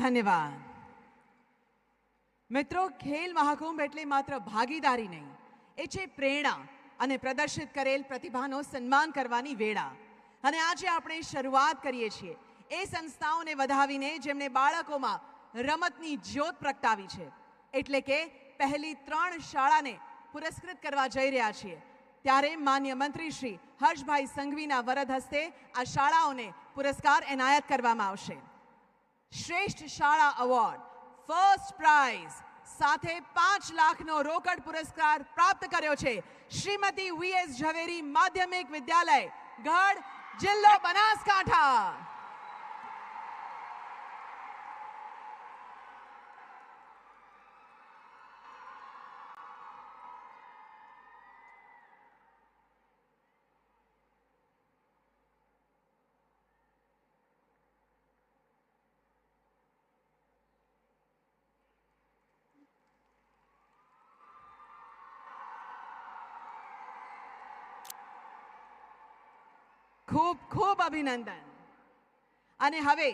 ધન્યવાદ. મિત્રો, ખેલ મહાકુંભ એટલે માત્ર ભાગીદારી નહીં, એ છે પ્રેરણા અને પ્રદર્શિત કરેલ પ્રતિભાનો સન્માન કરવાની વેળા. અને આજે આપણે શરૂઆત કરીએ છીએ એ સંસ્થાઓને વધાવીને જેમણે બાળકોમાં રમતની જ્યોત પ્રગટાવી છે. એટલે કે પહેલી 3 શાળાને પુરસ્કૃત કરવા જઈ રહ્યા છીએ. ત્યારે માન્ય મંત્રી શ્રી હર્ષભાઈ સંઘવીના વરદ હસ્તે આ શાળાઓને પુરસ્કાર એનાયત કરવામાં આવશે. શ્રેષ્ઠ શાળા એવોર્ડ ફર્સ્ટ પ્રાઇઝ સાથે 5 લાખનો રોકડ પુરસ્કાર પ્રાપ્ત કર્યો છે શ્રીમતી વીએસ ઝવેરી માધ્યમિક વિદ્યાલય, ગઢ, જિલ્લો બનાસકાંઠા. ખૂબ ખૂબ અભિનંદન. અને હવે